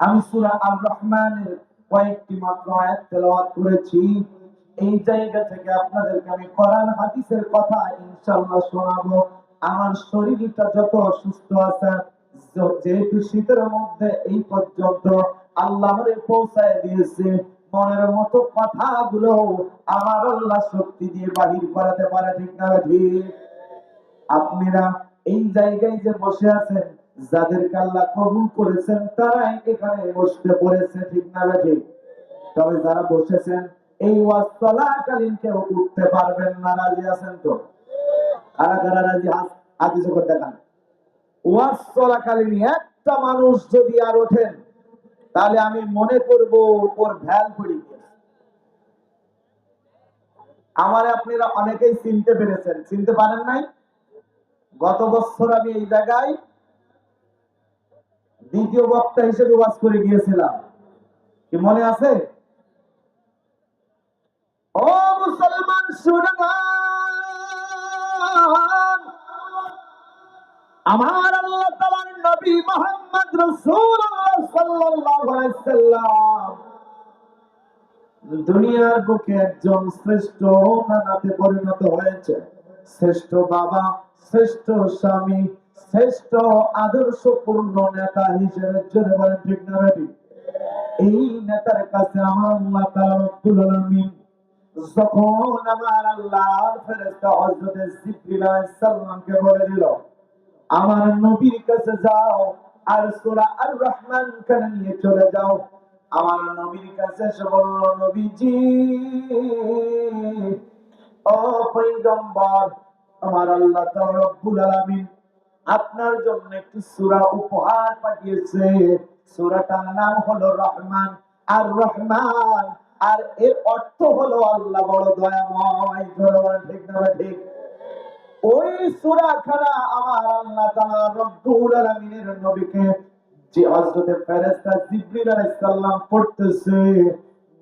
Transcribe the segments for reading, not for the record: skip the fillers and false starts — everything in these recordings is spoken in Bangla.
আমি সূরা আর রহমানের কয়েকটি মাত্র আয়াত তেলাওয়াত করেছি। এই জায়গা থেকে আপনাদেরকে আমি কোরআন হাদিসের কথা ইনশাআল্লাহ শোনাবো। আমার শরীরটা যত অসুস্থ আছে, যেহেতু শীতের মধ্যে এই পর্যন্ত আল্লাহ আমারে পৌঁছায় দিয়েছে, মনের মতো কথাগুলো আমার আল্লাহ শক্তি দিয়ে বাহির করাতে পারে, ঠিক না ঠিক? আপনারা এই জায়গায় যে বসে আছেন, যাদেরকে আল্লাহ কবুল করেছেন তারাই এখানে বসতে পড়েছে, ঠিক না ঠিক? তবে যারা বসেছেন এই ওয়াজ চলাকালীন কেউ উঠতে পারবেন না, রাজি আছেন তো? কারা কারা রাজি? হাত করে দেখান। ওয়াজ চলাকালীন একটা মানুষ যদি আর ওঠেন, তাহলে আমি মনে করব ওর ভ্যাল পড়ে গেছে। আমারে আপনারা অনেকেই চিনতে পেরেছেন, চিনতে পারেন নাই? গত বছর আমি এই জায়গায় দ্বিতীয় বক্তা হিসেবে ওয়াজ করে গিয়েছিলাম, কি মনে আছে? ও মুসলমান শুনে নাও, আমার আল্লাহ তাআলার নবী মুহাম্মদ রাসূলুল্লাহ সাল্লাল্লাহু আলাইহি সাল্লাম দুনিয়ার বুকে একজন শ্রেষ্ঠ নানাতে পরিণত হয়েছে, শ্রেষ্ঠ বাবা, শ্রেষ্ঠ স্বামী, শ্রেষ্ঠ আদর্শপূর্ণ নেতা হিসেবে জোরে বলেন, ঠিক না ঠিক? এই নেতার কাছে আমার আল্লাহ তাআলা রব্বুল আলামিন যখন আমার আল্লাহর ফেরেশতা হযরত জিবরিল আলাইহিস সালামকে বলে দিল, আমার নবীর কাছে যাও আর সূরা আর রহমান কানে নিয়ে চলে যাও। আমার নবীর কাছে এসে বলল, নবীজি, ও পয়গম্বর, আমার আল্লাহ তাআলা রব্বুল আলামিন আপনার জন্য একটি সূরা উপহার পাঠিয়েছে। সূরাটার নাম হলো রহমান। আর রহমান, আর এর অর্থ হলো আল্লাহ বড় দয়াময়, ঠিক না ঠিক? ওই সূরা খানা আমার আল্লাহ তাআলা রব্বুল আলামিনের নবীকে, যে হযরত ফেরেশতা জিবরিল আলাইহিস সালাম পড়তেছে,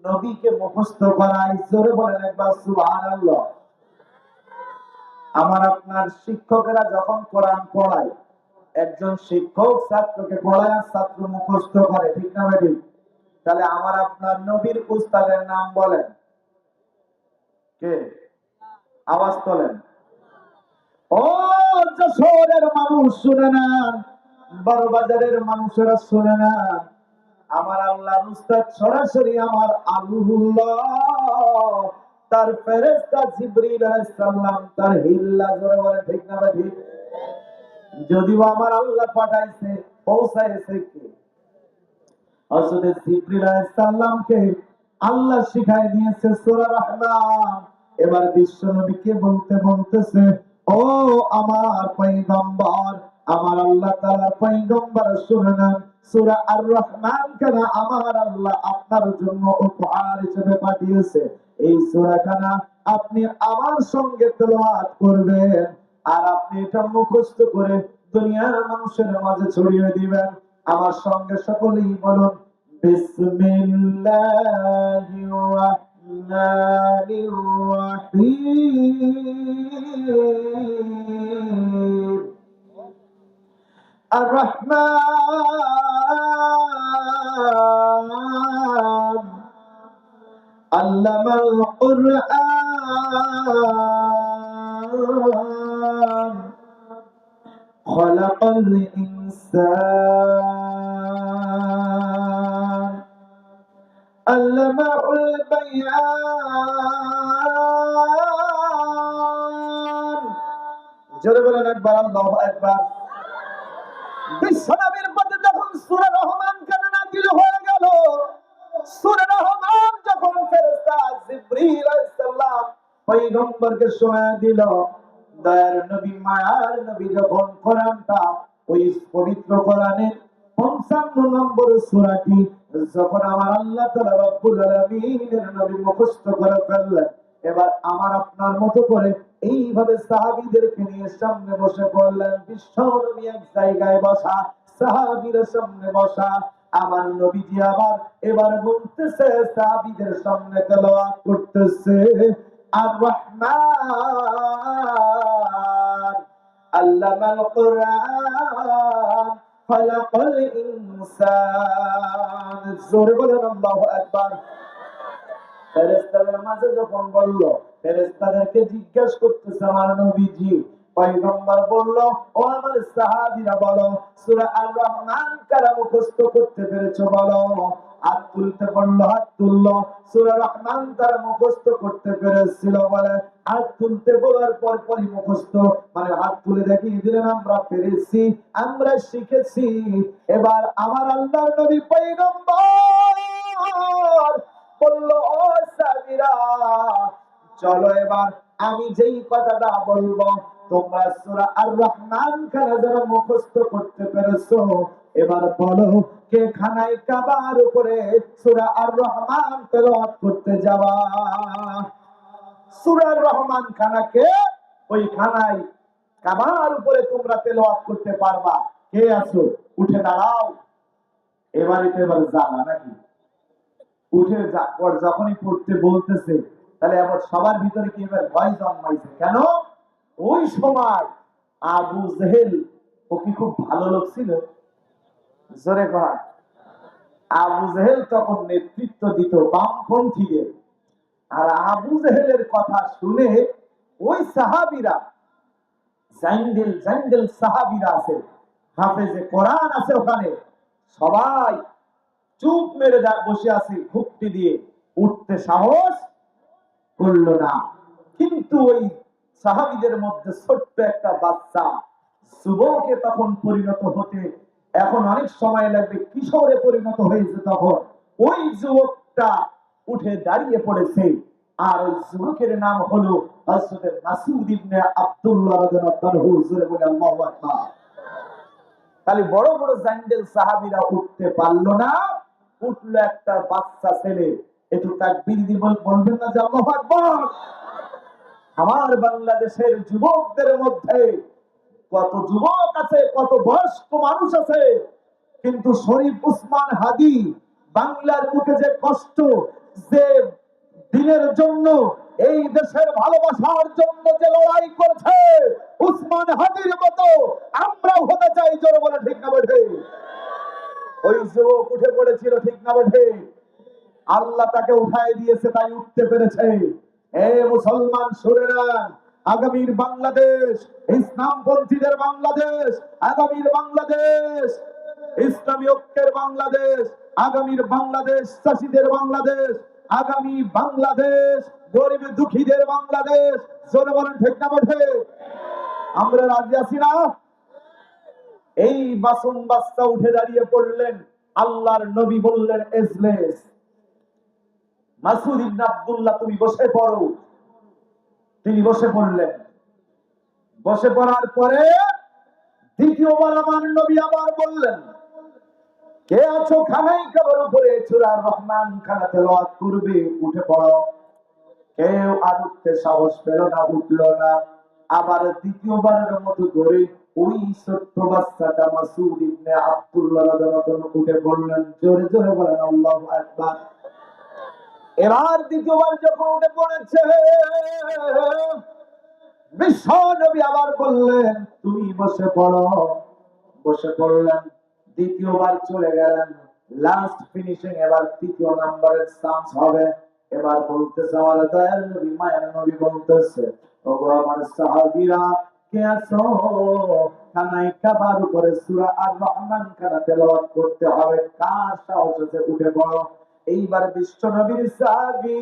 নবীকে মুখস্থ করায়। জোরে বলেন একবার সুবহানাল্লাহ। আমার আপনার শিক্ষকেরা যখন কোরআন পড়ায়, একজন শিক্ষক ছাত্রকে পড়ায় আর ছাত্র মুখস্থ করে, ঠিক না ঠিক? তাহলে আমার আপনার নবীর উস্তাদের নাম বলেন, কে? আওয়াজ তোলেন। ও যশোরের মানুষ শুনে নেন, বড়বাজারের মানুষেরা শুনে নেন, আমার আল্লাহর উস্তাদ সরাসরি আমার আল্লাহ, তার ফেরেশতা জিবরিল আলাইহিস সালাম, তার হিল্লা, জোরে বলে ঠিক না ঠিক? যদিও আমার আল্লাহ পাঠাইছে, পৌঁছাইছে কি? হযরত জিবরিল আলাইহিস সালামকে আল্লাহ শিখায় দিয়েছে সূরা রহমান। এবার বিশ্ব নবীকে বলতেছে, ও আমার পয়গম্বর, আমার আল্লাহ তাআলার পয়গম্বর শুনুন, সূরা আর রহমান খানা আমার আল্লাহ আপনার জন্য উপহার হিসেবে পাঠিয়েছে। এই সূরা খানা আপনি আমার সঙ্গে তেলাওয়াত করবেন, আর আপনি এটা মুখস্থ করে দুনিয়ার মানুষের মাঝে ছড়িয়ে দিবেন। আমার সঙ্গে সকলেই বলুন, বিসমিল্লাহির রাহমানির রাহিম। আর রহমান আল্লামাল কুরআন খলাকাল ইনসান আল্লামাহুল বায়ান। জোরে বলেন একবার আল্লাহু আকবার। বিশ্বনবীর প্রতি যখন সূরা রহমান কেন নাযিল হয়ে গেল, সূরা রহমান যখন ফেরেশতা জিবরিল আলাইহিস সালাম পয়গম্বরকে শোনায় দিল, দয়ার নবী, মায়ার নবী যখন কোরআনটা, ওই পবিত্র কোরআনের ৫৫ নম্বর সূরাটি যখন আমার আল্লাহ তাআলা রব্বুল আলামিনের নবী মুখস্থ করে ফেললেন, এবার আমার আপনার মতো করে এইভাবে সাহাবীদেরকে নিয়ে সামনে বসে পড়লেন। বিশ্ব নবী এক জায়গায় বসা, সাহাবীদের সামনে বসা। আমার নবীজি আবার এবার বলতেছে, সাহাবীদের সামনে তেলাওয়াত করতেছে, আর রহমান আল্লামাল কুরআন খলাকাল ইনসান জোরে বলেন আল্লাহু আকবার। ফেরেশতাদের মাঝে যখন বলল, ফেরেশতাদেরকে জিজ্ঞাসা করতেছে আমার নবীজি, পয়গম্বর বলল, ও আমার সাহাবীরা বলো, সূরা আর রহমান কারা মুখস্থ করতে পেরেছো বলো। হাত তুলতে বললো, হাত তুললো। সূরা রহমান তারা মুখস্থ করতে পেরেছিল বলে হাত তুলতে বলার পর পরই মুখস্থ, মানে হাত তুলে দেখিয়ে দিলেন আমরা পেরেছি, আমরা শিখেছি। এবার আমার আল্লাহর নবী পয়গম্বর বললো, ও সাহাবীরা চলো এবার আমি যেই কথাটা বলবো তোমরা সূরা আর রহমান খানা যারা মুখস্থ করতে পেরেছো, এবার বলো কে খানায় কাবার উপরে সূরা আর রহমান তেলাওয়াত করতে যাবা। সূরা আর রহমান খানাকে ওই খানায় কাবার উপরে তোমরা তেলাওয়াত করতে পারবা, কে আছো উঠে দাঁড়াও। এবার জানা নাকি উঠে পর যখনই পড়তে বলতেছে, তাহলে আবার সবার ভিতরে কি এবার ভয় জন্মাইছে। কেন? ওই সময় আবু জেহেল, ও কি খুব ভালো লোক ছিল? জোরে কর। আবু জেহেল তখন নেতৃত্ব দিত বামপন্থীদের। আর আবু জেহেলের কথা শুনে ওই সাহাবীরা, জাইন্দেল জাইন্দেল সাহাবীরা আছে, হাফেজে কোরআন আছে ওখানে, সবাই চুপ মেরে বসে আছে ঘুপটি দিয়ে, উঠতে সাহস করলো না। কিন্তু ওই সাহাবীদের মধ্যে ছোট্ট একটা বাচ্চা, যুবকে তখন পরিণত হতে এখন অনেক সময় লাগবে, কিশোরে পরিণত হয়েছে তখন, ওই যুবকটা উঠে দাঁড়িয়ে পড়েছে। আর ওই যুবকের নাম হলো হযরত মাসউদ ইবনে আব্দুল্লাহ রাদিয়াল্লাহু আনহু। জোরে বলে আল্লাহু আকবার। তাহলে বড় বড় জাইন্দেল সাহাবীরা উঠতে পারলো না, উঠলো একটা বাচ্চা ছেলে। একটু তাকবীর দিয়ে বলবেন না যে আল্লাহু আকবার। আমার বাংলাদেশের যুবকদের মধ্যে কত যুবক আছে, কত বয়স্ক মানুষ আছে, কিন্তু শরীফ উসমান হাদি বাংলার বুকে যে কষ্ট, যে দিনের জন্য, এই দেশের ভালোবাসার জন্য যে লড়াই করছে, উসমান হাদির মতো আমরাও হতে চাই। জোরে বলে ঠিক না বেঠে? ওই যুবক উঠে পড়েছিল, ঠিক না বেঠে? আল্লাহ তাকে উঠায় দিয়েছে, তাই উঠতে পেরেছে। এ মুসলমান শুনে নেন, আগামীর বাংলাদেশ ইসলামপন্থীদের বাংলাদেশ, আগামীর বাংলাদেশ ইসলামী ঐক্যের বাংলাদেশ, আগামীর বাংলাদেশ চাষীদের বাংলাদেশ, আগামী বাংলাদেশ গরিব দুঃখীদের বাংলাদেশ। জোরে বলেন ঠিক না বেঠে? আমরা রাজি আছি না? এই মাসুম বাচ্চা উঠে দাঁড়িয়ে পড়লেন, আল্লাহর নবী বললেন, এজলেস মাসউদ ইবনে আব্দুল্লাহ তুমি বসে পড়ো। তিনি বসে পড়লেন। বসে পড়ার পরে দ্বিতীয়বার আমার নবী আবার বললেন, কে আছো খানায় কাবার উপরে সূরা আর রহমান খানা তেলাওয়াত করবে, উঠে পড়ো। কেউ আর উঠতে সাহস পেল না, উঠলো না। আবার দ্বিতীয়বারের মতো ধরে ওই ছোট্ট বাচ্চাটা মাসউদ ইবনে আব্দুল্লাহ রাদিয়াল্লাহু আনহু উঠে পড়লেন। জোরে জোরে বলেন আল্লাহু আকবার। এবার দ্বিতীয়বার যখন উঠে পড়েছে, বিশ্ব নবী আবার বললেন, তুমি বসে পড়ো। বসে পড়লেন। দ্বিতীয়বার চলে গেলেন, লাস্ট ফিনিশিং, এবার তৃতীয় নাম্বারের চান্স হবে। এবার বলতেছে আমার দয়ার নবী, মায়ের নবী বলতেছে, ওগো আমার সাহাবীরা কে আছো খানায় কাবার উপরে সূরা আর রহমান খানা তেলাওয়াত করতে হবে, কার সাহস আছে উঠে পড়ো। এইবার বিশ্ব নবীর সাহাবী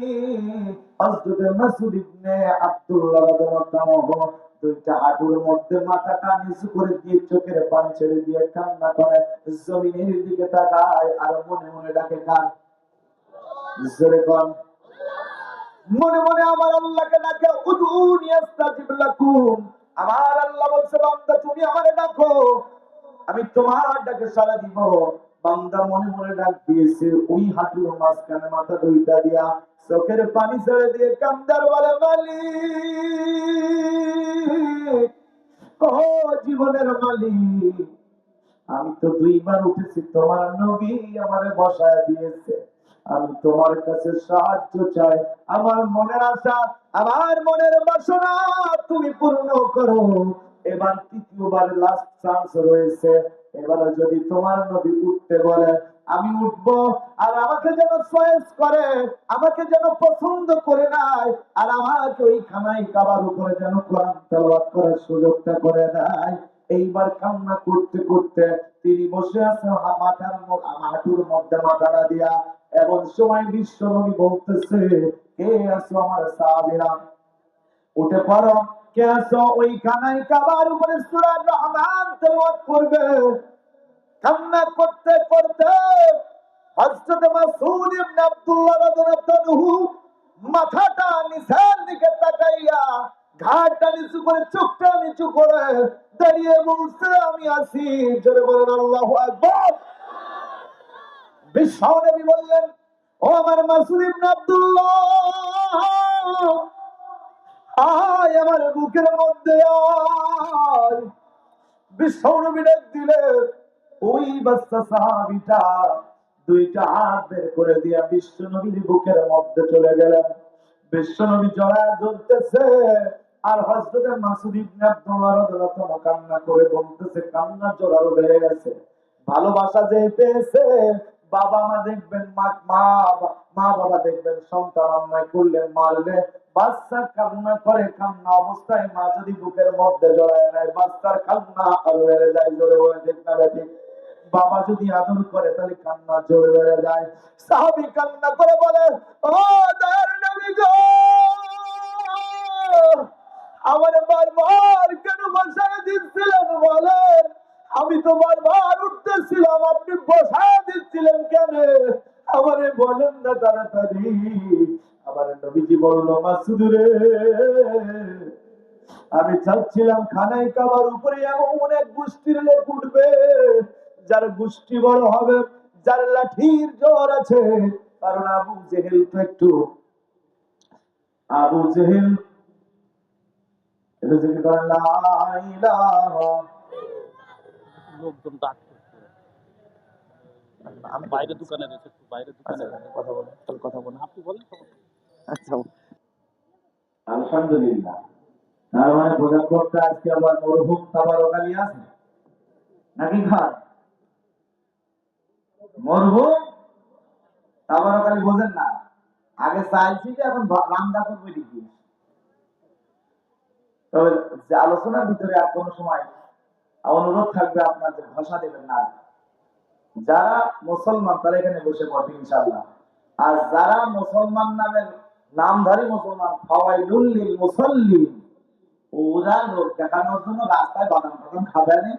হযরত মাসউদ ইবনে আব্দুল্লাহ রাদিয়াল্লাহু আনহু দুইটা হাঁটুর মধ্যে মাথাটা নিচু করে দিয়ে চোখের পানি ছেড়ে দিয়ে কান্না করে, জমিনের দিকে তাকায় আর মনে মনে ডাকে কার? জোরে কোন? মনে মনে আমার আল্লাহকে ডাকে, উদউনি আস্তাজিব লাকুম। আমার আল্লাহ বলছে, বান্দা তুমি আমারে ডাকো, আমি তোমার ডাকে সাড়া দিব। বান্দা মনে মনে ডাক দিয়েছে, ওই হাঁটুর মাঝখানে মাথা দুইটা দিয়া চোখের পানি ছেড়ে দিয়ে কান্দার বলে, মালিক, ও জীবনের মালিক, আমি তো দুইবার উঠেছি, তোমার নবী আমারে বসায় দিয়েছে, আমি তোমার কাছে সাহায্য চাই, আমার মনের আশা, আমার মনের বাসনা তুমি পূর্ণ করো। এবার তৃতীয়বার লাস্ট চান্স রয়েছে, এবারে যদি তোমার নবী উঠতে বলে আমি উঠবো, আর আমাকে যেন চয়েস করে, আমাকে যেন পছন্দ করে নাই, আর আমাকে ওই খানায় কাবার উপরে যেন কোরআন তেলাওয়াত করার সুযোগটা করে দেয়। এইবার কান্না করতে করতে তিনি বসে আছেন মাথার হাঁটুর মধ্যে মাথাটা দিয়া। এমন সময় বিশ্ব নবী বলতেছে, কে আছো আমার সাহাবীরা, উঠে পড়ো। কে আছো? ওই খানায় কাবার উপরে সূরা রহমান তেলাওয়াত করবে। কান্না করতে করতে হযরত মাসউদ ইবনে আব্দুল্লাহ রাদিয়াল্লাহু আনহু মাথাটা নিচের দিকে তাকাইয়া ঘাড়টা নিচু করে চোখটা নিচু করে দাঁড়িয়ে বলছে, আমি আছি। জোরে বলেন আল্লাহু আকবার। বিশ্বনবী বললেন, ও আমার মাসউদ ইবনে আব্দুল্লাহ, আয় আমার বুকের মধ্যে আয়। বিশ্বনবী ডাক দিলেন। ওই বাচ্চা সাহাবীটা দুইটা হাত বের করে দিয়া বিশ্বনবীর বুকের মধ্যে চলে গেলেন। বিশ্বনবী জড়ায় ধরতেছে, আর হযরত মাসউদ ইবনে আব্দুল্লাহ রাদিয়াল্লাহু আনহু কান্না করে বলতেছে, কান্না জোরালো বেড়ে গেছে। ভালোবাসা যে পেয়েছে, বাবা মা দেখবেন, মা বাবা দেখবেন সন্তান অন্যায় করলে মারলে বাচ্চা কান্না করে, কান্না অবস্থায় মা যদি বুকের মধ্যে জড়ায় নেয় বাচ্চার কান্না আরো বেড়ে যায়। জোরে বলে ঠিক না বেঠিক? বাবা যদি আদর করে তাহলে কান্না জোরে বেড়ে যায়। সাহাবী কান্না করে বলে, ও দয়ার নবী গো, আমার বারবার কেন বসায় দিচ্ছিলেন বলেন? আমি তো বারবার উঠতেছিলাম, আপনি বসায় দিচ্ছিলেন কেন? আমারে বলেন না তাড়াতাড়ি। আমার নবীজি বলল, মাসুদ রে, আমি চাচ্ছিলাম খানায় কাবার উপরে এমন এক গোষ্ঠীর লোক উঠবে যার গোষ্ঠী বড় হবে, যার লাঠির জোর আছে। কারণ আবু জেহেল তো একটু, আবু জেহেল এটা জিজ্ঞেস করেন লা ইলাহা, লোকজন ডাক আমি বাইরে দোকানে রয়েছে, বাইরে দোকানে কথা বলেন, কথা বলেন, আপনি বলেন। আচ্ছা আলহামদুলিল্লাহ। তার মানে বোঝা করতে আজকে আবার মরহুম তাবারক আলী আছে নাকি? খান মরহুম তাবারক আলী বোঝেন না? আগে চাইছি যে এখন রামদা করবে লিখি। তবে যে আলোচনার ভিতরে আর কোন সময় অনুরোধ থাকবে আপনাদের ভাষা দেবেন না। যারা মুসলমান তারা এখানে বসে পড়বে ইনশাআল্লাহ। আর যারা মুসলমান নামের নামধারী মুসলমান, ফাওয়াইলুল লিল মুসাল্লিন, ওরা লোক দেখানোর জন্য রাস্তায় বাদাম টাদাম খাবে না,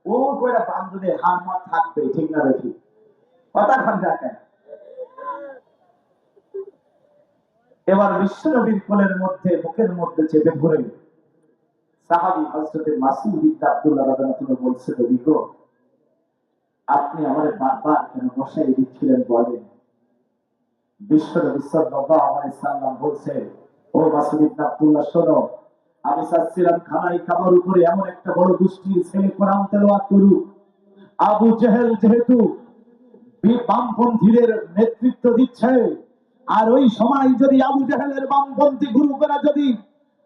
ও করে বান্ধবী হারমার থাকবে। ঠিক না বেশি কথা খান দেখেন। এবার বিশ্ব নবীর কোলের মধ্যে বুকের মধ্যে চেপে ধরে সাহাবী হযরত মাসউদ ইবনে আব্দুল্লাহ রাদিয়াল্লাহু আনহু বলছে, নবী গো, আপনি আমাদের বারবার কেন বসাই দিচ্ছিলেন বলেন? বিশ্ব নবী সাল্লাল্লাহু আলাইহি সাল্লাম বলছে, ও মাসউদ ইবনে আব্দুল্লাহ শোনো, আমি চাচ্ছিলাম খানায় কাবার উপরে এমন একটা বড় গোষ্ঠীর ছেলে কোরআন তেলাওয়াত করুক। আবু জেহেল যেহেতু বামপন্থীদের নেতৃত্ব দিচ্ছে, আর ওই সময় যদি আবু জেহেলের বামপন্থী গ্রুপেরা যদি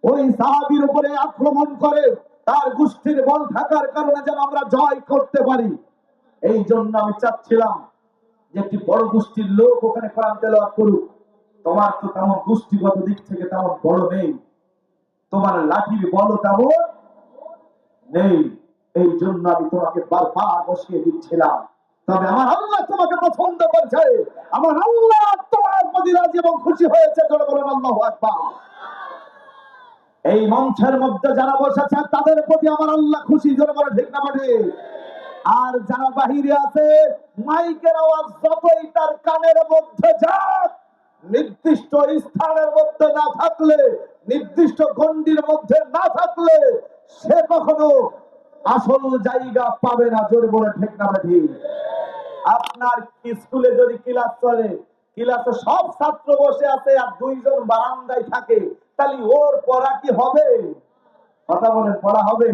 ওই সাহাবীর উপরে আক্রমণ করে, তার গোষ্ঠীর বল থাকার কারণে যেন আমরা জয় করতে পারি, এই জন্য আমি চাচ্ছিলাম যে একটি বড় গোষ্ঠীর লোক ওখানে কোরআন তেলাওয়াত করুক। তোমার তো তেমন গোষ্ঠীগত দিক থেকে তেমন বড় নেই, তোমার লাঠির বল তেমন নেই, এই জন্য আমি তোমাকে বারবার বসিয়ে দিচ্ছিলাম। তবে আমার আল্লাহ তোমাকে পছন্দ করছে, আমার আল্লাহ তোমার প্রতি রাজি এবং খুশি হয়েছে। জোরে বলেন আল্লাহু আকবার। এই মঞ্চের মধ্যে যারা বসেছে তাদের প্রতি আমার আল্লাহ খুশি। জোরে বলে ঠিক না বটে? আর যারা বাহিরে আছে, মাইকের আওয়াজ যতই তার কানের মধ্যে যাক, নির্দিষ্ট স্থানের মধ্যে না থাকলে, নির্দিষ্ট গণ্ডির মধ্যে না থাকলে সে কখনো আসল জায়গা পাবে না। জোরে বলে ঠিক না ঠিক? আপনার স্কুলে যদি ক্লাস চলে, ক্লাসে সব ছাত্র বসে আছে আর দুইজন বারান্দায় থাকে, তাহলে ওর পড়া কি হবে? কথা বলেন, পড়া হবে?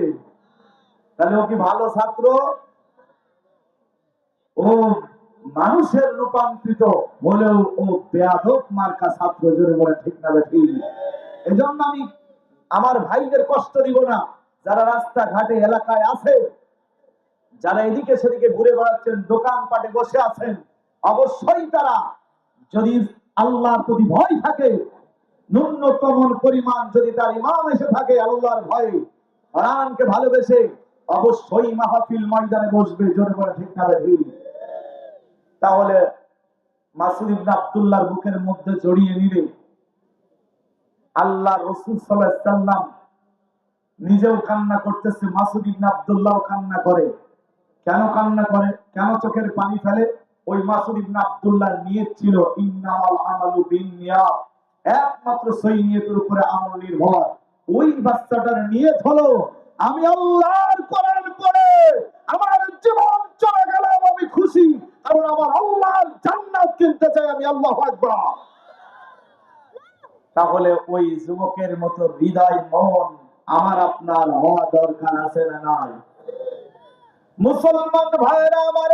তাহলে ও কি ভালো ছাত্র? ও মানুষের রূপান্তরিত হলেও ও বেয়াদব মার্কা ছাত্র। জোরে বলে ঠিক না ঠিক? এজন্য আমি আমার ভাইদের কষ্ট দিব না, যারা রাস্তাঘাটে এলাকায় আছে, যারা এদিকে সেদিকে ঘুরে বেড়াচ্ছেন, দোকানপাটে বসে আছেন, অবশ্যই তারা যদি আল্লাহর প্রতি ভয় থাকে, ন্যূনতম পরিমাণ যদি তার ইমান এসে থাকে আল্লাহর ভয়ে, কোরআনকে ভালোবেসে, অবশ্যই মাহফিল ময়দানে বসবে। জোরে বলে ঠিক না ঠিক? তাহলে মাসুদ ইবনে আব্দুল্লাহর বুকের মধ্যে জড়িয়ে নিলে আল্লাহ রাসূল সাল্লাল্লাহু আলাইহি ওয়াসাল্লাম নিজেও কান্না করতেছে, মাসুদ ইবনে আব্দুল্লাহ কান্না করে। কেন কান্না করে, কেন চোখের পানি ফেলে? ওই মাসুদ ইবনে আব্দুল্লাহর নিয়ত ছিল ইন্নামাল আমালু বিন্নিয়াত, একমাত্র সেই নিয়তের উপরে আমল নির্ভর। ওই বাচ্চাটার নিয়ত হলো আমি আল্লাহর কোরআন পড়ে আমার জীবন চলে গেল আমি খুশি, কারণ আমার আল্লাহর জান্নাত কিনতে চাই আমি। আল্লাহু আকবার। তাহলে ওই যুবকের মতো হৃদয় মন আমার আপনার হওয়া দরকার আছে না নাই? মুসলমান ভাইরা আমার,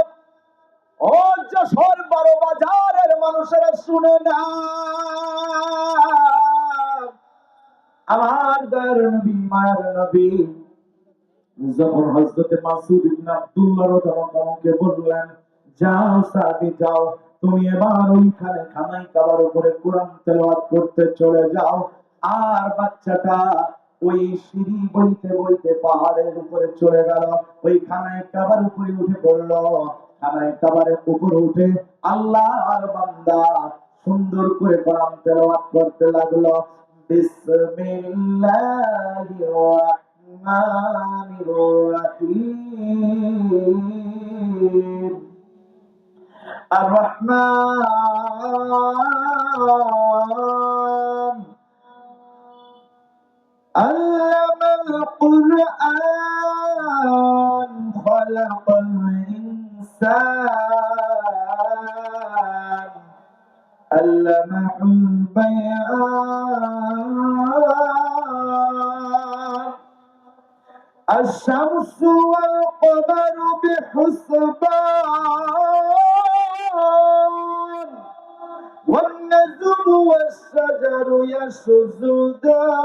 ও যশোর বড় বাজারের মানুষেরা শুনে না, আমার দয়ার নবী মায়ের নবী যখন হযরতে মাসুদ ইবনে আব্দুল্লাহ রাদিয়াল্লাহু আনহুকে বললেন, যাও সাহাবী যাও, তুমি এবার ওইখানে খানাই কাবার উপরে কোরআন তেলাওয়াত করতে চলে যাও। আর বাচ্চাটা ওই সিঁড়ি বইতে বইতে পাহাড়ের উপরে চলে গেল, ওই খানাই কাবার উপরে উঠে পড়ল। খানাই কাবারের উপরে উঠে আল্লাহর বান্দা সুন্দর করে কোরআন তেলাওয়াত করতে লাগলো। বিসমিল্লাহির রাহমানির রাহিম। الرحمن علم القرآن خلق الإنسان علمه البيان الشمس والقمر بحسبان والنجم والشجر يسجدان।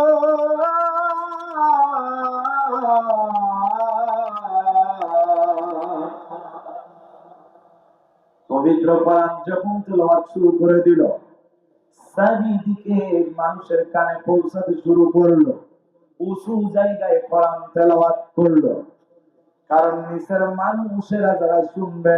পবিত্র কোরআন যখন তেলাওয়াত শুরু করে দিল, চারিদিকে মানুষের কানে পৌঁছাতে শুরু করলো। উঁচু জায়গায় কোরআন তেলাওয়াত করলো, কারণ নিচের মানুষেরা যারা শুনবে,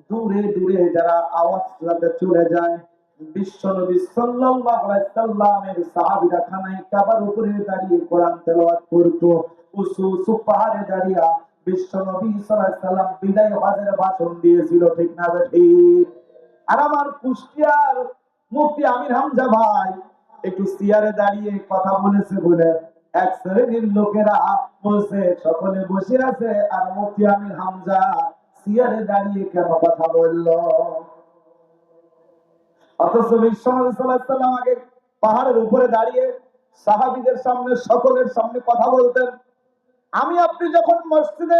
দূরে দূরে যারা আওয়াজ যাতে চলে যায়। বিশ্বনবী সাল্লাল্লাহু আলাইহি সাল্লামের সাহাবীরা খানাই কাবার উপরে দাঁড়িয়ে কোরআন তেলাওয়াত করত। উঁচু উঁচু পাহাড়ে দাঁড়িয়ে বিশ্বনবী সাল্লাল্লাহু আলাইহি সাল্লাম বিদায় হজের ভাষণ দিয়েছিল, ঠিক না ঠিক? আর আমার কুষ্টিয়ার মুফতি আমির হামজা ভাই একটু চেয়ারে দাঁড়িয়ে কথা বলেছে বলে এক শ্রেণীর লোকেরা বলছে সকলে বসে আছে আর মুফতি আমির হামজা চেয়ারে দাঁড়িয়ে কেন কথা বললো? অথচ বিশ্বনবী সাল্লাল্লাহু আলাইহি সাল্লাম আগে পাহাড়ের উপরে দাঁড়িয়ে সাহাবীদের সামনে সকলের সামনে কথা বলতেন। আমি আপনি যখন মসজিদে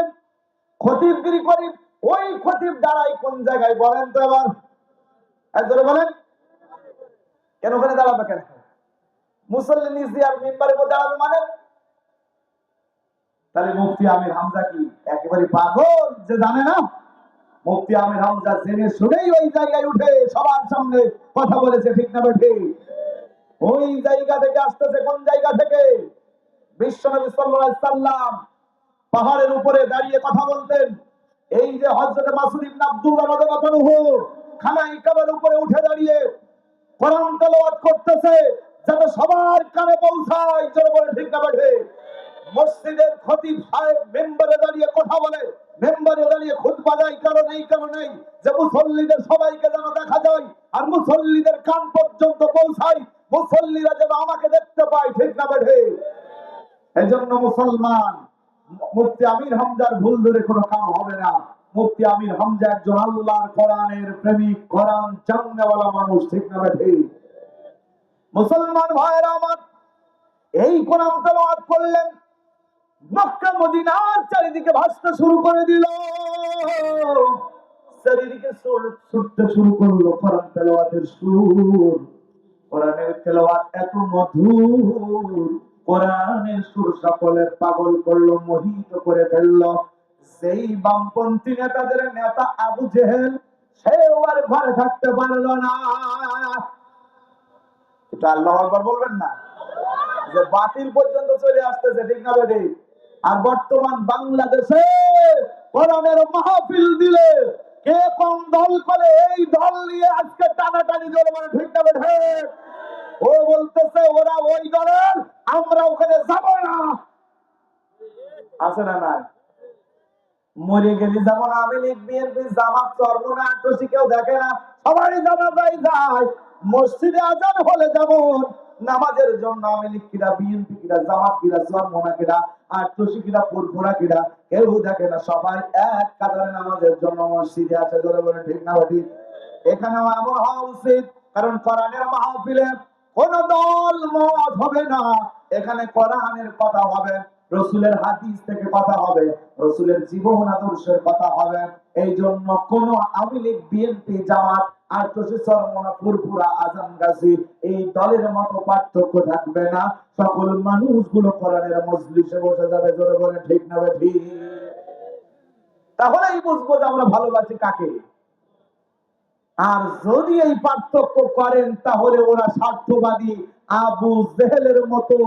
খতিবগিরি করি, ওই খতিব দাঁড়াই কোন জায়গায় বলেন তো এবার? একজনে বলেন কেন ওখানে দাঁড়াবে? কেন মুসল্লি নিজে আর মিম্বারের মধ্যে দাঁড়াবে মানে? তাহলে মুফতি আমির হামজা কি একেবারে পাগল যে জানে না? মুফতি আমির হামজা জেনে শুনেই ওই জায়গায় উঠে সবার সামনে কথা বলেছে, ঠিক না বেঠি? ওই জায়গা থেকে আসতেছে কোন জায়গা থেকে? বিশ্বনবী সাল্লাল্লাহু আলাইহি সাল্লাম পাহাড়ের উপরে দাঁড়িয়ে কথা বলতেন। এই যে হযরত মাসুদ ইবনে আব্দুল্লাহ রাদিয়াল্লাহু আনহু খানাই কাবার উপরে উঠে দাঁড়িয়ে কোরআন তেলাওয়াত করতেছে, যাতে সবার কানে পৌঁছায়। জোরে বলে ঠিক না বেঠি? মসজিদের খতিব সাহেব মেম্বারে দাঁড়িয়ে কথা বলে, মেম্বারে দাঁড়িয়ে খুতবা দেয়, কারণ এই কারণেই যে মুসল্লিদের সবাইকে যেন দেখা যায় আর মুসল্লিদের কান পর্যন্ত পৌঁছায়, মুসল্লিরা যেন আমাকে দেখতে পায়, ঠিক না বেঠি? এজন্য মুসলমান, মুফতি আমির হামজার ভুল ধরে কোনো কাম হবে না। মুফতি আমির হামজা একজন আল্লাহর কোরআনের প্রেমিক, কোরআন জাননেওয়ালা মানুষ, ঠিক না বেঠি? মুসলমান ভাইরা আমার, এই কোরআন তেলাওয়াত করলেন, মক্কা মদিনার চারিদিকে ভাসতে শুরু করে দিল, চারিদিকে ছুটতে শুরু করলো কোরআন তেলাওয়াতের সুর। কোরআনের তেলাওয়াত এত মধুর, কোরআনের সুর সকলের পাগল করলো, মোহিত করে ফেললো। সেই বামপন্থী নেতাদের নেতা আবু জেহেল, সেও আর ঘরে থাকতে পারলো না। এটা আল্লাহু আকবার বলবেন না? যে বাতিল পর্যন্ত চলে আসতেছে, ঠিক না বেঠিক? আর বর্তমান বাংলাদেশে কোরআনের মাহফিল দিলে কে কোন দল করে, এই দল নিয়ে আজকে টানাটানি জোরে বলে, ঠিক না বেঠিক? ও বলতেছে ওরা ওই দলের, আমরা ওখানে যাব না। আছে না নাই? মরে গেলি যেমন আওয়ামী লীগ, বিএনপি, জামাত, চরমোনা, আট্রসি কেউ দেখে না, সবাই জানাজায় যায়। মসজিদে আজান হলে যেমন নামাজের জন্য আওয়ামী লীগ কিরা, বিএনপি কিরা, জামাত কিরা, চরমোনা কিরা, আট্রসি কিরা, ফুরফুরা কিরা, কেউ দেখে না, সবাই এক কাতারে নামাজের জন্য মসজিদে আসে। ধরে বলে, ঠিক না ঠিক? এখানেও এমন হওয়া উচিত, কারণ কোরআনের মাহফিলে কোন দল মত হবে না। এখানে কোরআনের কথা হবে, রসুলের হাদিস থেকে কথা হবে, রসুলের জীবন আদর্শের কথা হবে। এই জন্য কোন আওয়ামী লীগ, বিএনপি, জামাত, আট্রসি, চরমোনা, ফুরফুরা, আজান গাছি এই দলের মতো পার্থক্য থাকবে না। সকল মানুষগুলো কোরআনের মজলিসে বসে যাবে। জোরে বলে, ঠিক না ঠিক? তাহলেই বুঝবো যে আমরা ভালোবাসি কাকে। আর যদি এই পার্থক্য করেন তাহলে ওরা স্বার্থবাদী আবু জেহেলের মতো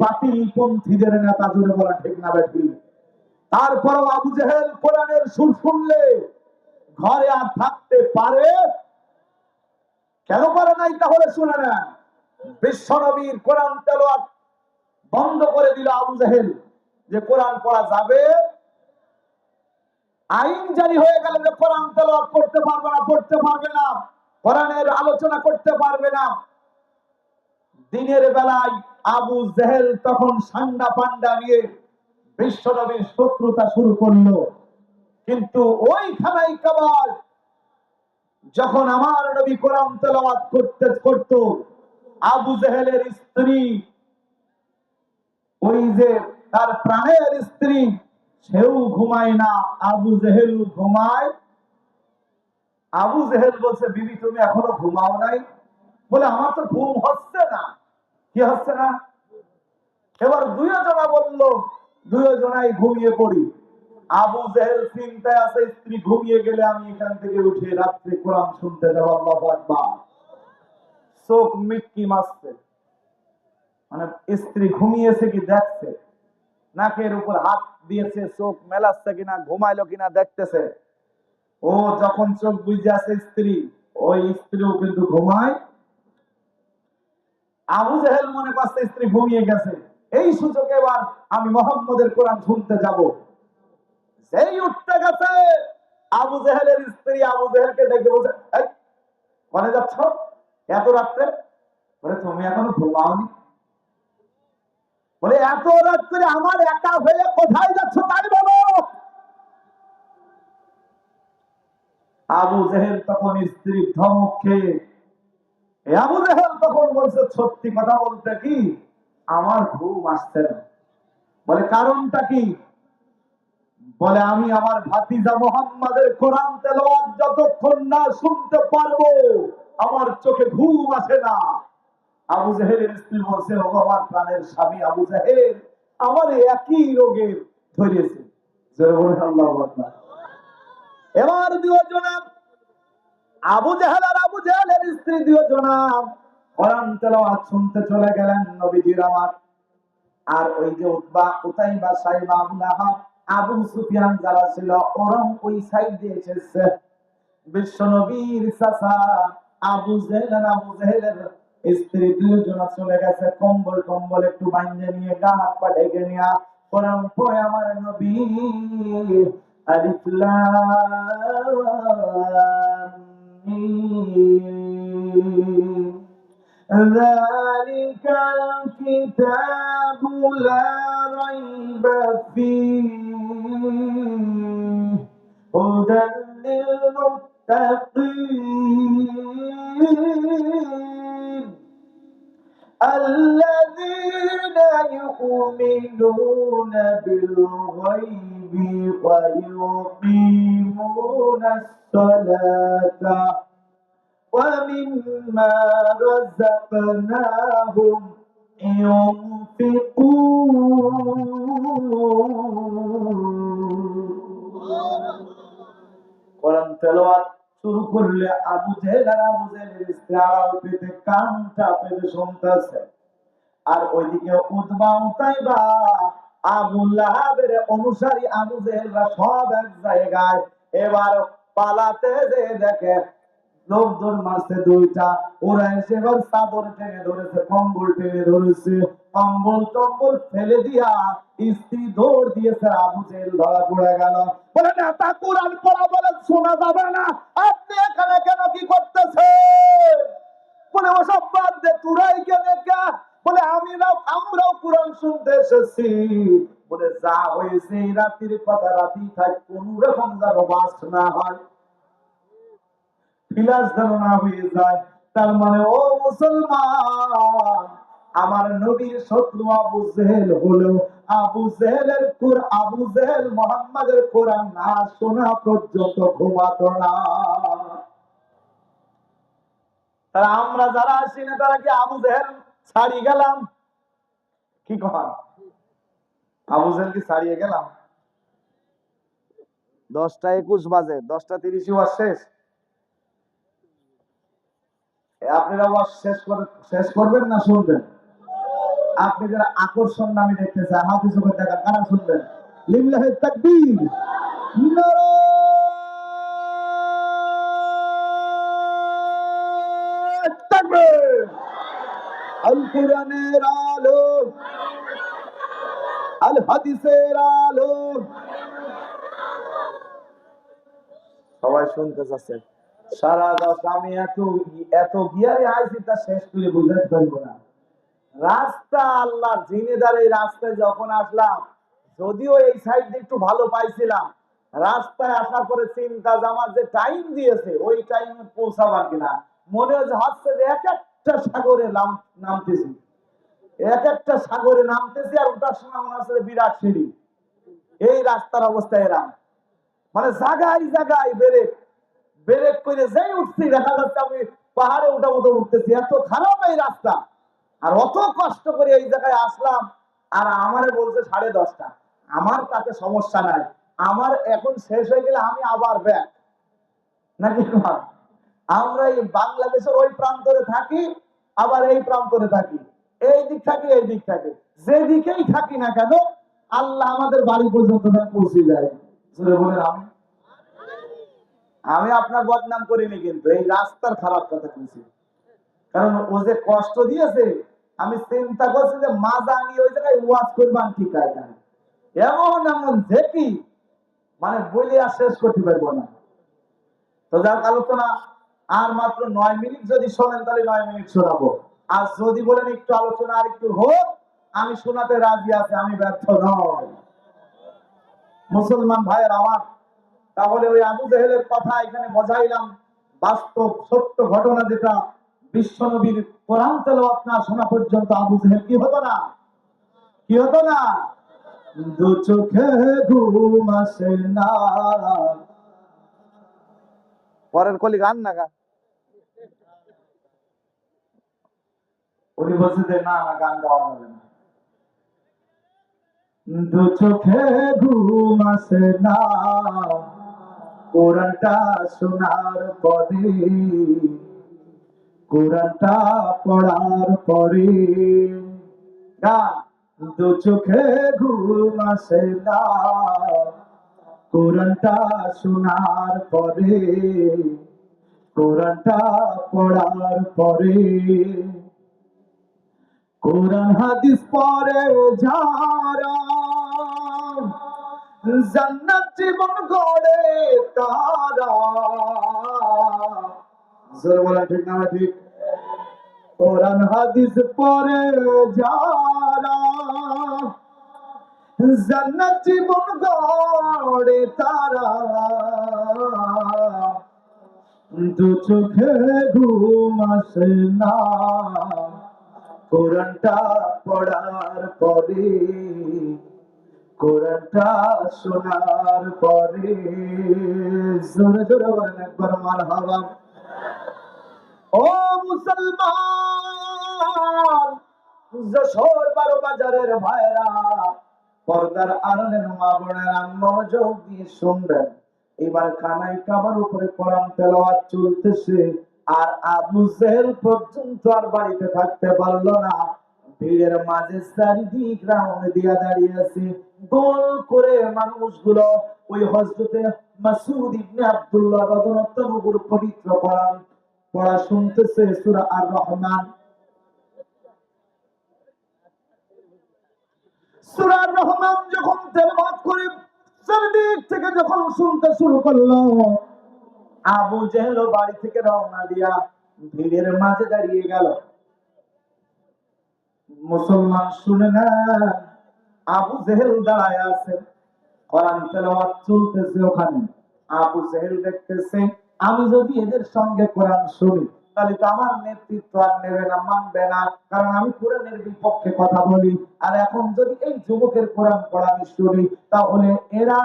বাতিল পন্থীদের নেতা। জুড়ে বলা, ঠিক না বেঠি? তারপরও আবু জেহেল কোরআনের সুর শুনলে ঘরে আর থাকতে পারে? কেন পারে নাই? তাহলে শুনে নেন। বিশ্বনবীর কোরআন তেলাওয়াত বন্ধ করে দিল আবু জেহেল, যে কোরআন পড়া যাবে। আইন জারি হয়ে গেল যে কোরআন তেলাওয়াত করতে পারবে না, পড়তে পারবে না, কোরআনের আলোচনা করতে পারবে না। দিনের বেলায় আবু জেহেল তখন সান্ডা পান্ডা নিয়ে বিশ্বনবীর শত্রুতা শুরু করলো। কিন্তু ওই খানাই কাবার যখন আমার নবী কোরআন তেলাওয়াত করত, আবু জেহেলের স্ত্রী, ওই যে তার প্রাণের স্ত্রী, সেও ঘুমায় না, আবু জেহেল ঘুমায়। আবু জেহেল বলছে, বিবি তুমি এখনো ঘুমাও নাই? বলে, আমার তো ঘুম হচ্ছে না। কি হচ্ছে না? এবার দুইজনা বলল, দুইজনাই ঘুমিয়ে পড়ি। আবু জেহেল চিন্তায় আছে, স্ত্রী ঘুমিয়ে গেলে আমি এখান থেকে উঠে রাত্রে কোরআন শুনতে যাব। আল্লাহু আকবার। চোখ মিটকি মারছে, মানে স্ত্রী ঘুমিয়েছে কি দেখছে, নাকের উপর হাত দিয়েছে, চোখ মেলাচ্ছে কিনা, ঘুমাইলো কিনা দেখতেছে। ও যখন চোখ বুঝে আছে স্ত্রী, ওই স্ত্রীও কিন্তু ঘুমায়। আবু জেহেল মনে করছে স্ত্রী ঘুমিয়ে গেছে, এই সুযোগে এবার আমি মোহাম্মদের কোরআন শুনতে যাব। সেই উঠতে গেছে, আবু জেহেলের স্ত্রী আবু জেহেলকে ডেকে বলছে, এই কোথায় যাচ্ছ এত রাত্রে? বলে, তুমি এখনো ঘুমাওনি? বলে, এত রাত করে আমার একা হয়ে কোথায় যাচ্ছ তাই বলো। আবু জেহেল তখন স্ত্রীর ধমক খেয়ে, আবু জেহেল তখন বলছে, সত্যি কথা বলতে কি আমার ঘুম আসছে না। বলে, কারণটা কি? বলে, আমি আমার ভাতিজা মুহাম্মাদের কোরআন তেলাওয়াত যতক্ষণ না শুনতে পারবো আমার চোখে ঘুম আসে না। আবু জেহেলের স্ত্রী বলছে, ও আমার প্রাণের স্বামী আবু জেহেল, আমার একই রোগে ধরেছে। জোরে বলুন আল্লাহু আকবার। এবার দুজনা, আবু জেহেল আর আবু জেহেলের স্ত্রী দুজনা কোরআন তেলাওয়াত শুনতে চলে গেলেন নবীজির আমার। আর ওই যে উতবা, উতাইবা, সাইবা, আবু লাহাব, আবু সুফিয়ান যারা ছিল, ওরাও ওই সাইড দিয়ে এসেছে। বিশ্বনবীর চাচা আবু জেহেল আর আবু জেহেলের স্ত্রী দুজন চলে গেছে কম্বল টম্বল একটু বাঁধে নিয়ে, গা হাত পা ঢেকে নিয়ে কোরআন পড়ে আমার নবী আলিফ লাম মিম ذلك الكتاب لا ريب فيه هدى للمتقين الذين يؤمنون بالغيب ويقيمون الصلاة ومما رزقناهم ينفقون কোরআন তেলাওয়াত শুরু করলে আবু জেহেল আর আবু জেহেলের স্ত্রী আড়াল পেতে কানটা পেতে শুনতেছে, আর ওইদিকে উতবা উতাইবা আবু লাহাবের অনুসারী আবু জেহেলরা সব এক জায়গায়। এবার পালাতে যে দেখে লোকজন মারছে দুইটা, ওরা এসে এবার চাদর টেনে ধরেছে, কম্বল টেনে ধরেছে, কম্বল টম্বল ফেলে দিয়া স্ত্রী দৌড় দিয়েছে, আবু জেহেল ধরা পড়ে গেল। বলে নেতা কোরআন পড়া বলে শোনা যাবে না, আপনি এখানে কেন কি করতেছেন? বলে ওসব বাদ দে, তোরাই কেন কা? বলে আমরাও কোরআন শুনতে এসেছি। বলে যা হয়েছে এই রাত্রির কথা রাতেই থাক, কোন রকম যেন বাস না হয়, বিলাস যেন না হয়ে যায়। তার মানে ও মুসলমান, আমার নবীর শত্রু আবু জেহেল হলো, আবু জেহেল মুহাম্মাদের কোরআন না শোনা পর্যন্ত ঘুমাতো না। তারা আমরা যারা আসি না তারা কি আবু জেহেল ছাড়িয়ে গেলাম? কি কন, আবু জেহেল কি ছাড়িয়ে গেলাম? 10টা 21 বাজে, 10টা 30 ওয়াজ শেষ। আপনারা ওয়াজ শেষ করবেন না শুনবেন? আপনি যারা আকর্ষণ নামে দেখতে চান হাতে চোখে দেখা, কারা শুনবেন? লিল্লাহি তাকবীর, নারায়ে তাকবীর। আল কোরআনের আলো, আল হাদিসের আলো। সবাই শুনতে চাচ্ছে সারা দশ। আমি এত গিয়ারে আইছি তা শেষ করে বুঝাতে পারবো না। রাস্তা আল্লাহর জিনেদার, এই রাস্তায় যখন আসলাম, যদিও এই সাইড দিয়ে একটু ভালো পাইছিলাম, রাস্তায় আসার পরে চিন্তা যে আমার যে টাইম দিয়েছে ওই টাইমে পৌঁছাবার কিনা, মনে হচ্ছে যে এক একটা সাগরে নামতেছি, এক একটা সাগরে নামতেছি, আর ওটার সময় মনে হচ্ছে বিরাট সিঁড়ি। এই রাস্তার অবস্থা এরা, মানে জায়গায় জায়গায় ব্রেক ব্রেক করে যেই উঠছি দেখা যাচ্ছে আমি পাহাড়ে উঠা মতো উঠতেছি, এত খারাপ এই রাস্তা। আর অত কষ্ট করে এই জায়গায় আসলাম, আর আমারে বলছে 10:30। আমার তাতে সমস্যা নাই, আমার এখন শেষ হয়ে গেলে আমি আবার ব্যাক, নাকি কন? আমরা এই বাংলাদেশের ওই প্রান্তরে থাকি, আবার এই প্রান্তরে থাকি, এই দিক থাকি এই দিক থাকি, যে দিকেই থাকি না কেন আল্লাহ আমাদের বাড়ি পর্যন্ত পৌঁছে যায়। জোরে বলেন আমি। আমি আপনার বদনাম করিনি, কিন্তু এই রাস্তার খারাপ কথা বলছি, কারণ ও যে কষ্ট দিয়েছে, আমি চিন্তা করছি যে মাজা নিয়ে ওই জায়গায় ওয়াজ করবান ঠিক আছে, এমন এমন দেখি মানে বলে আর শেষ করতে পারবো না। তো যার আলোচনা আর মাত্র 9 মিনিট, যদি শোনেন তাহলে 9 মিনিট শোনাবো, আর যদি বলেন একটু আলোচনা আর একটু হোক, আমি শোনাতে রাজি আছি, আমি ব্যর্থ নয়। মুসলমান ভাইয়ের আমার, তাহলে ওই আবু জেহেলের কথা এখানে বোঝাইলাম, বাস্তব সত্য ঘটনা যেটা, বিশ্ব নবীর কোরআন তেলাওয়াত না শোনা পর্যন্ত আবু জেহেল কি হতো না, কি হতো না? দু চোখে ঘুম আসে না। পরের কলি গান না গা, উনি বলছে যে না না গান গাওয়া যাবে না। দু চোখে ঘুম আসে না কোরআনটা শোনার পরে, কোরআনটা পড়ার পরে। গান, দু চোখে ঘুম আসে না কোরআনটা শোনার পরে, কোরআনটা পড়ার পরে। কোরআন হাদিস পড়ে যারা জান্নাত জীবন গড়ে তারা। জোরে বলেন ঠিক না ঠিক? কোরআন হাদিস পড়ে যারা জান্নাত জীবন গড়ে তারা। দু চোখে ঘুম আসে না কোরআনটা পড়ার পরে, কোরআনটা শোনার পরে। জোরে জোরে বলেন একবার মারহাবা। ও মুসলমান, যশোর 12 বাজারের ভাইরা, পর্দার আড়ালের মা বোনেরা, মনোযোগ দিয়ে শুনবেন। এবার খানায় কাবার উপরে কোরআন তেলাওয়াত চলতেছে, আর আবু জেহেল পর্যন্ত আর বাড়িতে থাকতে পারলো না। ভিড়ের মাঝে চারিদিক রাউন্ড দিয়া দাঁড়িয়ে আছে, গোল করে মানুষগুলো ওই হযরতে মাসউদ ইবনে আব্দুল্লাহ রাদিয়াল্লাহু আনহুর পবিত্র কোরআন পড়া শুনতেছে, সূরা আর রহমান। সূরা আর রহমান যখন তেলাওয়াত করে চারিদিক থেকে যখন শুনতে শুরু করলো, আবু জেহেল বাড়ি থেকে রওনা দিয়া ভিড়ের মাঝে দাঁড়িয়ে গেল। মুসলমান শুনে না, আবু জেহেল দাঁড়ায় আছে, কোরআন তেলাওয়াত চলতেছে ওখানে। আবু জেহেল দেখতেছে আমি যদি এদের সঙ্গে কোরআন শুনি তাহলে তো আমার নেতৃত্ব আর নেবে না, মানবে না, কারণ আমি কোরআনের বিপক্ষে কথা বলি। আর এখন যদি এই যুবকের কোরআন পড়া আমি শুনি তাহলে এরা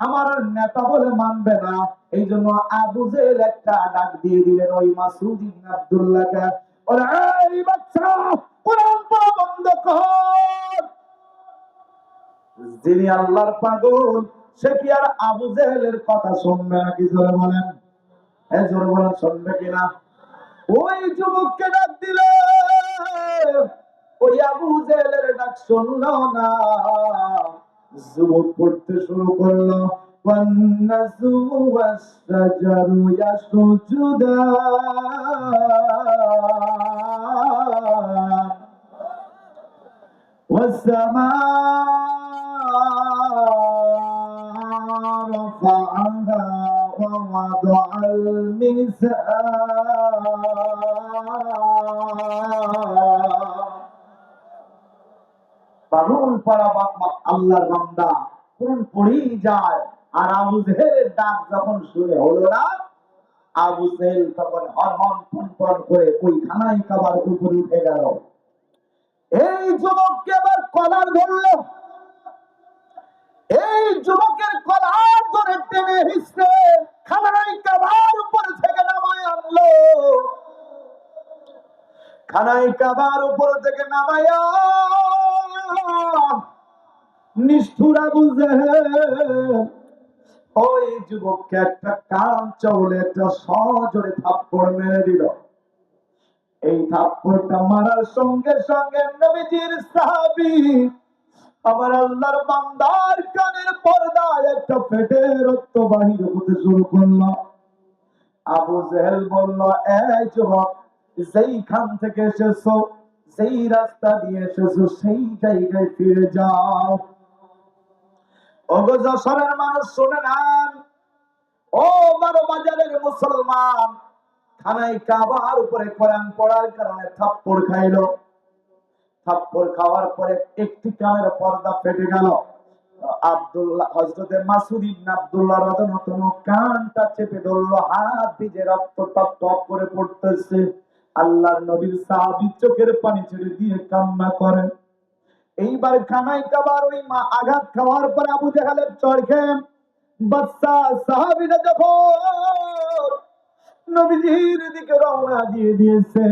আমার নেতা বলে মানবে না। এই জন্য আবু জেহেল একটা ডাক দিয়ে দিলেন ওই মাসউদ ইবনে আব্দুল্লাহকে, ওরে এই বাচ্চা, কোরআন পড়া বন্ধ কর। যিনি আল্লাহর পাগল সে কি আর আবু জেহেলের কথা শুনবে নাকি? জোরে বলেন, জোরে বলেন, শুনবে কিনা? ওই যুবককে ডাক দিলে ওই আবু জেহেলের ডাক শুনলো না। যুবক পড়তে শুরু করলো, ওয়ান্নাজমু ওয়াসশাজারু ইয়াসজুদান والسماء رفعها ووضع الميزان। পাগল পারা আল্লাহর বান্দা কোরআন পড়েই যায়। আর আবু জেহেলের ডাক যখন শুনে হলো না, আবু জেহেল তখন হরহর ফনফন করে ওই খানায় কাবার উপরে উঠে গেল। এই যুবককে আবার কলার ধরলো, এই যুবকের কলার ধরে টেনে হিসড়ে খানায় কাবার উপর থেকে নামায় আনলো। খানায় কাবার উপর থেকে নামায়া নিষ্ঠুর আবু জেহেল ওই যুবককে একটা কান চাউলে একটা সজোরে থাপ্পড় মেরে দিল। এই থাপ্পড়টা মারার সঙ্গে সঙ্গে নবীজির সাহাবী আমার আল্লাহর বান্দার কানের পর্দায় একটা ফেটে রক্ত বাহির হতে শুরু করলো। আবু জেহেল বলল, এই যুবক, যেইখান থেকে এসেছো, যেই রাস্তা দিয়ে এসেছো সেই জায়গায় ফিরে যাও। ওগো যশোরের মানুষ শুনে নেন, ও বড় বাজারের মুসলমান, খানায় কাবার উপরে কোরআন পড়ার কারণে থাপ্পড় খাইলো। থাপ্পড় খাওয়ার পরে একটি কানের পর্দা ফেটে গেল। আব্দুল্লাহ হযরতে মাসউদ ইবনে আব্দুল্লাহ রাদিয়াল্লাহু আনহু কানটা চেপে ধরলো, হাত ভিজে রক্ত টপ টপ করে পড়তেছে। আল্লাহর নবীর সাহাবী চোখের পানি ছেড়ে দিয়ে কান্না করেন। এইবার খানায় কাবার ওই মা আঘাত খাওয়ার পর আবু জেহেলের চরখে বাচ্চা সাহাবীরা যখন নবীজির দিকে রওনা দিয়ে দিয়েছে,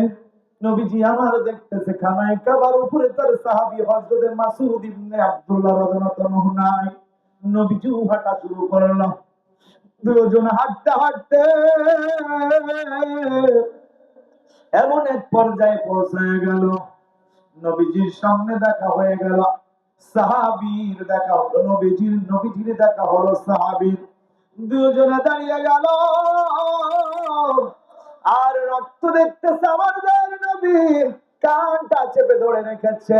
নবীজি আমার দেখতেছে খানায় কাবার উপরে তার সাহাবী হযরত মাসউদ ইবনে আব্দুল্লাহ রাদিয়াল্লাহু আনহু নাই। নবীজি হাঁটা শুরু করলো। দুজন হাঁটতে হাঁটতে এমন এক পর্যায়ে পৌঁছায় গেল, নবীজির সামনে দেখা হয়ে গেল, সাহাবীর দেখা হলো নবীজির দেখা হলো সাহাবীর। দুজনে দাঁড়িয়ে গেল আর রক্ত দেখতেছে। আমার দয়ার নবী কানটা চেপে ধরে রেখেছে।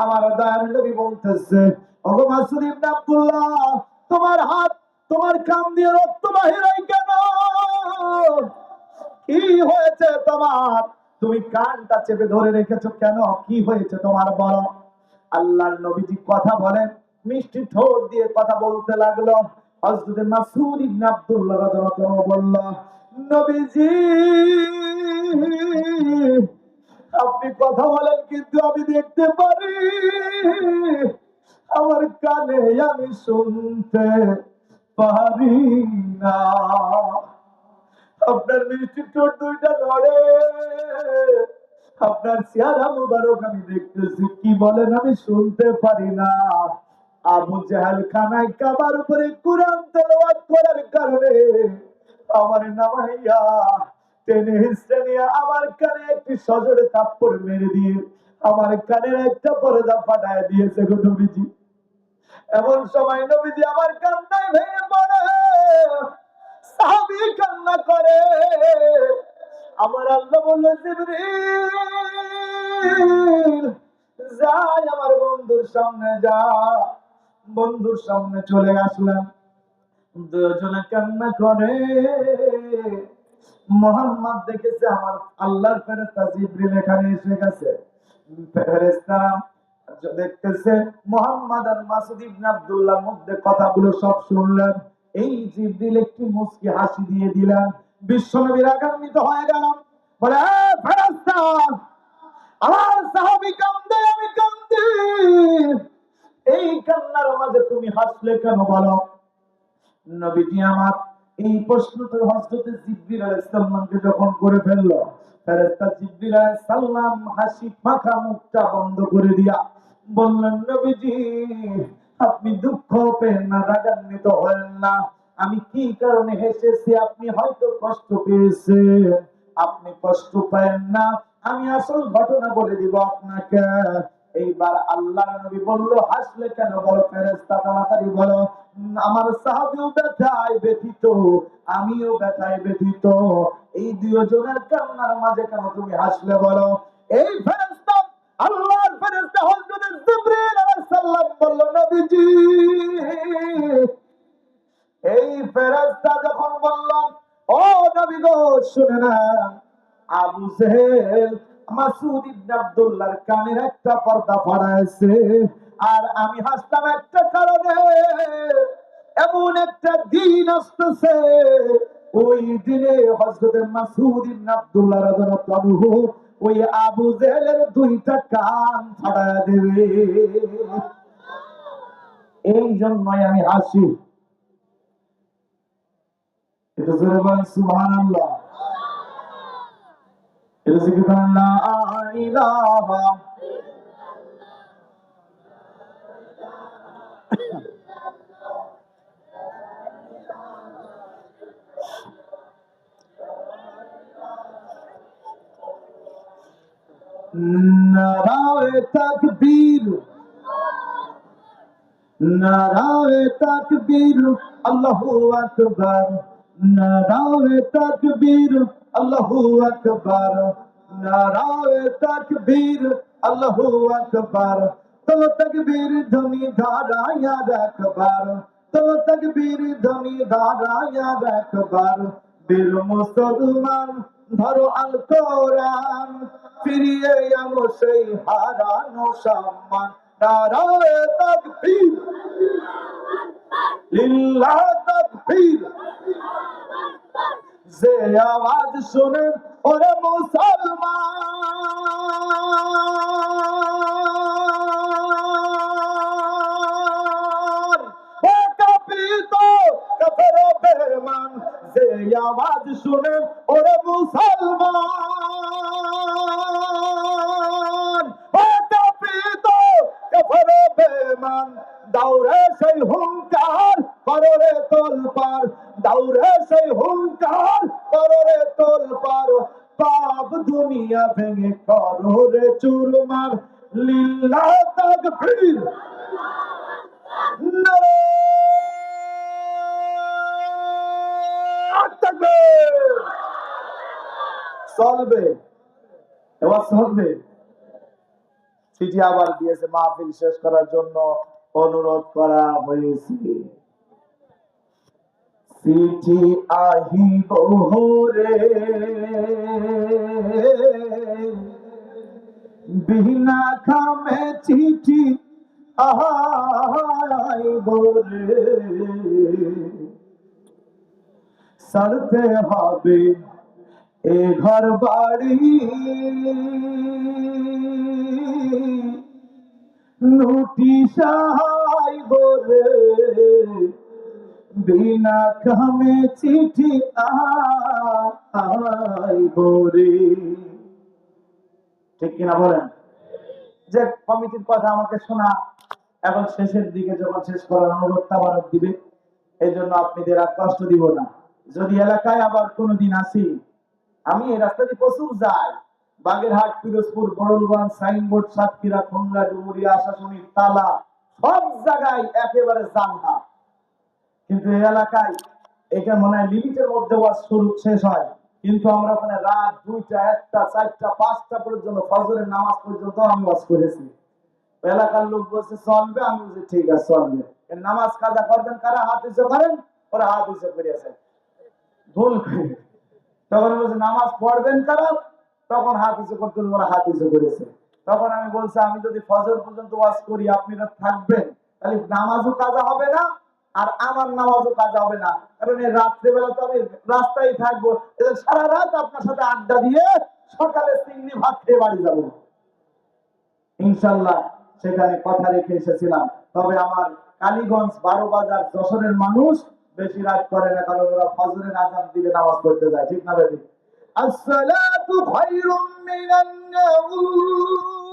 আমার দয়ার নবী বলতেছে, ওগো মাসউদ ইবনে আব্দুল্লাহ, তোমার হাত, তোমার কান দিয়ে রক্ত বাহির হয় কেন? কি হয়েছে তোমার? তুমি কানটা চেপে ধরে রেখেছো কেন? কি হয়েছে তোমার বলো? আল্লাহর নবীজি কথা বলেন, মিষ্টি ঠোঁট দিয়ে কথা বলতে লাগলো। হযরত মাসউদ ইবনে আব্দুল্লাহ রাদিয়াল্লাহু আনহু বলল, নবীজি আপনি কথা বলেন কিন্তু আমি দেখতে পারি, আমার কানে আমি শুনতে পারি না। আপনার মিষ্টি ঠোঁট দুইটা নড়ে, আপনার চেহারা মুবারক আমি দেখতেছি, কি বলেন আমি শুনতে পারি না। আবু জাহেল খানায় কাবার উপরে কোরআন তেলাওয়াত করার কারণে আমার নামাইয়া টেনে হিস্টে নিয়ে আমার কানে একটি সজোরে থাপ্পড় মেরে দিয়ে আমার কানের একটা পর্দা ফাটায় দিয়েছে গো নবীজি। এমন সময় নবীজি আমার কান্নায় ভেঙে পড়ে, সাহাবী কান্না করে। আমার আল্লাহ বলল, জিবরিল যাই আমার বন্ধুর সামনে যা। বন্ধুর সামনে চলে আসলাম, দুজনে কান্না করে। মোহাম্মদ দেখেছে আমার আল্লাহর ফেরেশতা জিবরিল এখানে এসে গেছে। ফেরেশতা দেখতেছে মোহাম্মদ আর মাসুদ ইবনে আব্দুল্লাহর মধ্যে কথাগুলো সব শুনলেন। এই জিবরিল একটি মুস্কি হাসি দিয়ে দিলেন। বিশ্বনবী রাগান্বিত হয়ে গেলাম, বলে ফেরেশতা আমার সাহাবী কান্দে, আমি কান্দি, এই কান্নার মাঝে তুমি হাসলে কেন বলো? নবীজি আমার এই প্রশ্নটা হযরত জিবরিল আলাইহিস সালামকে যখন করে ফেলল, ফেরেশতা জিবরিল আলাইহিস সালাম হাসি মাখা মুখটা বন্ধ করে দিয়া বললেন, নবীজি আপনি দুঃখ পেন না, রাগান্বিত হবেন না। আমি কি কারণে হেসেছি আপনি হয়তো কষ্ট পেয়েছেন, আপনি কষ্ট পাবেন না। আমি আসল ঘটনা বলে দিব আপনাকে। এইবার আল্লাহর নবী বলল, হাসলে কেন বলো? ফেরেশতা তাড়াতাড়ি বলো। আমার সাহাবীও ব্যথায় ব্যথিত, আমিও ব্যথায় ব্যথিত, এই দুজনের কান্নার মাঝে কেন তুমি হাসলে বলো? এই ফেরেশতা আল্লাহর ফেরেশতা হযরত জিবরিল আলাইহিস সালাম বলল, নবীজি এই ফেরেশতা যখন বলল, ও নবী গো শুনে না, আবু জেহেল মাসুদ ইবনে আব্দুল্লাহর কানের একটা পর্দা ফাড়াইছে, আর আমি হাসলাম একটা কারণে। এমন একটা দিন আসতেছে, ওই দিনে হযরত মাসুদ ইবনে আব্দুল্লাহ রাদিয়াল্লাহু আনহু ওই আবু জেহেলের দুইটা কান ফাড়ায় দেবে। এই জন্যই আমি হাসি। এটা জোরে বলেন সুবহানাল্লাহ। এটা জিকির করেন লা ইলাহা। নারায়ে তাকবীর, নারায়ে তাকবীর, আল্লাহু আকবার, নারায়ে তাকবীর, আল্লাহু আকবার, নারায়ে তাকবীর, আল্লাহু আকবার। তো তাকবীর ধ্বনি ধারায়া রাখবার, তো তাকবীর ধ্বনি ধারায়া রাখবার। বীর মুসলমান ধরো আল কোরআন, ফিরিয়ে আনো সেই হারানো সম্মান। নারায়ে তাকবীর, লিল্লাহ তাকবীর। যে আওয়াজ শুনে ওরে মুসলমান, ও কাঁপিত কাফের বেঈমান। যে আওয়াজ শুনে ওরে মুসলমান, ও কাঁপিত কাফের বেঈমান। দাউরে সেই হুঙ্কার করো রে তোলপার, দাউরে সেই হুঙ্কার করো রে তোলপার। পাপ দুনিয়া ভেঙে করো রে চুরমার। লিল্লাহ তাকবীর, নারায়ে তাকবীর। চলবে, এবার চলবে। চিঠি আবার দিয়েছে, মাহফিল শেষ করার জন্য অনুরোধ করা হয়েছে। চিঠি আহিব রে বিনা খামে, চিঠি আইব রে সারতে হবে এ ঘর বাড়ি, নোটিশ আইব রে বিনা কামে, চিঠি আইব রে। ঠিক কিনা বলেন? যে কমিটির কথা আমাকে শোনা এখন শেষের দিকে যখন শেষ করার অনুরোধ তাবারক দিবে, এই জন্য আপনাদের আর কষ্ট দিব না। যদি এলাকায় আবার কোনোদিন আসি, আমি এই রাস্তা দিয়ে প্রচুর যাই, বাগেরহাট, পিরোজপুর, বড়লগঞ্জ, সাইনবোর্ড, সাতক্ষীরা, খুলনা, ডুমুরিয়া, আশাশুনি, তালা, সব জায়গায় একেবারে জানহা। কিন্তু এই এলাকায় এটা মনে হয় লিমিটের মধ্যে ওয়াজ শুরু শেষ হয়, কিন্তু আমরা ওখানে রাত 2টা, 1টা, 4টা, 5টা পর্যন্ত, ফজরের নামাজ পর্যন্ত আমি ওয়াজ করেছি। এলাকার লোক বলছে চলবে, আমি বলছি ঠিক আছে চলবে। এর নামাজ কাজা করবেন কারা? হাত উঁচু করেন। ওরা হাত উঁচু করিয়াছে, ভুল করে। তখন বলছে নামাজ পড়বেন কারা? তখন হাত উঁচু করতে ওরা হাত উঁচু করেছে। তখন আমি বলছি আমি যদি ফজর পর্যন্ত ওয়াজ করি, আপনারা থাকবেন, তাহলে নামাজও কাজা হবে না, আর আমার নামাজও কাজা হবে না। কারণ এই রাত্রেবেলা তো আমি রাস্তায় থাকবো, এদের সারা রাত আপনার সাথে আড্ডা দিয়ে সকালে চিংড়ি ভাত খেয়ে বাড়ি যাবো ইনশাল্লাহ। সেখানে কথা রেখে এসেছিলাম। তবে আমার কালীগঞ্জ, 12 বাজার, যশোরের মানুষ বেশি রাত করে না, কারণ ওরা ফজরের আজান দিলে নামাজ পড়তে যায়, ঠিক না বেটি? আসসালাতু খায়রুম মিনান নাওম।